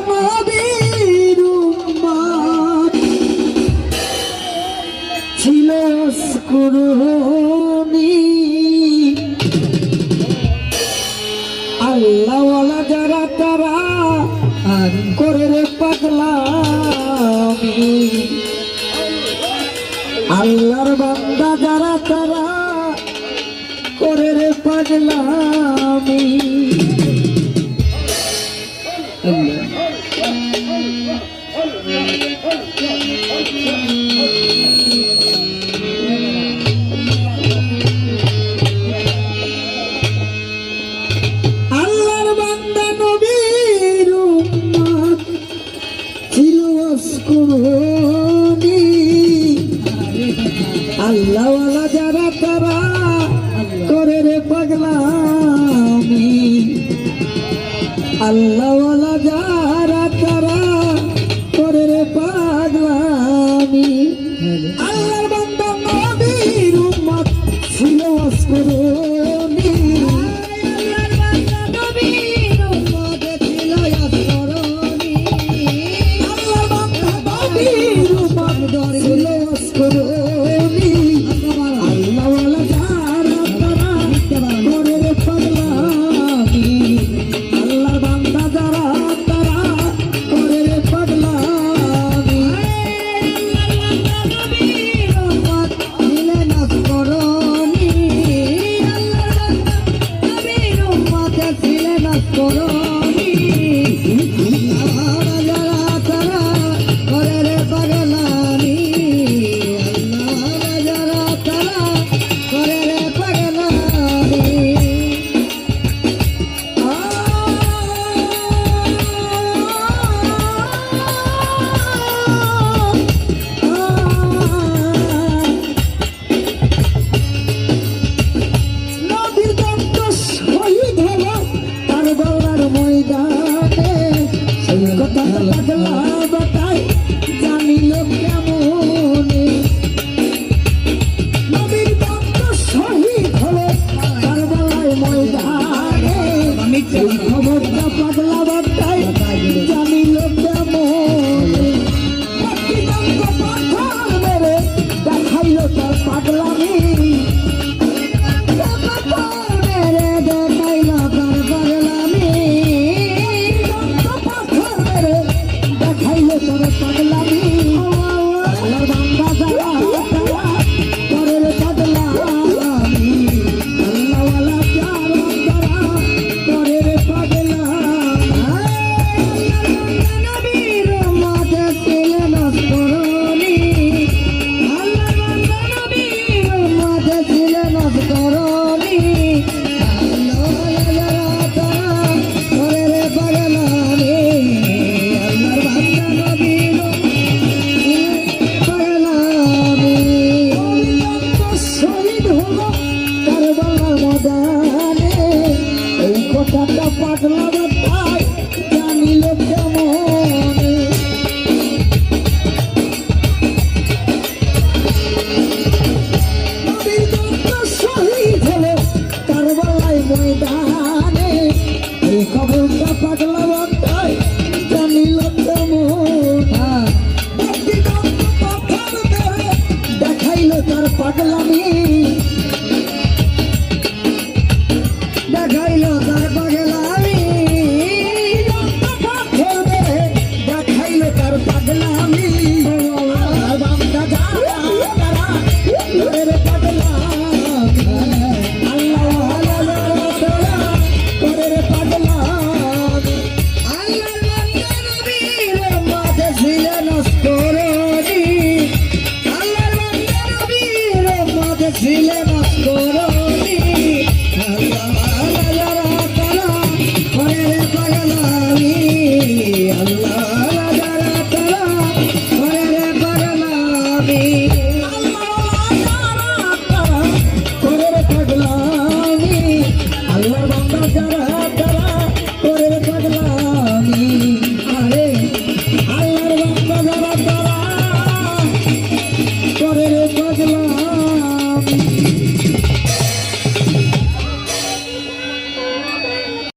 নবীর উম্মত ছিল কুরুনি আল্লাহওয়ালা যারা তারা করে রে পাগলামি আল্লাহর বান্দা যারা তারা করে রে পাগলামি আল্লাহর বান্দা নবীর উম্মত ছিল কুরুনি আল্লাহওয়ালা যারা তারা করে রে পাগলামি আল্লাহওয়ালা যারা তারা করে রে পাগলামি আল্লাহর বান্দা নবীর উম্মত ছিল কুরুনি আল্লাহর বান্দা নবীর উম্মত ছিল কুরুনি আল্লাহর বান্দা নবীর উম্মত ছিল কুরুনি আল্লাহওয়ালা যারা তারা করে রে পাগলামি আল্লাহর বান্দা যারা তারা করে রে পাগলামি আল্লাহর বান্দা নবীর উম্মত ছিল কুরুনি আল্লাহর বান্দা নবীর উম্মত ছিল কুরুনি আল্লাহওয়ালা যারা তারা করে রে পাগলামি আল্লাহওয়ালা যারা তারা করে রে পাগলামি নবীর দন্ত শহীদ হলো তার গলার ময়দানে সেই কথা পাগলা বাতাই জানিল কেমনে নবীর দন্ত শহীদ হলো তার গলার ময়দানে সেই খবরটা পাগলা বাতাই জানিল কেমনে পাখিদন্ত পাথর মেরে দেখাইল তার পাগলামি পাগলা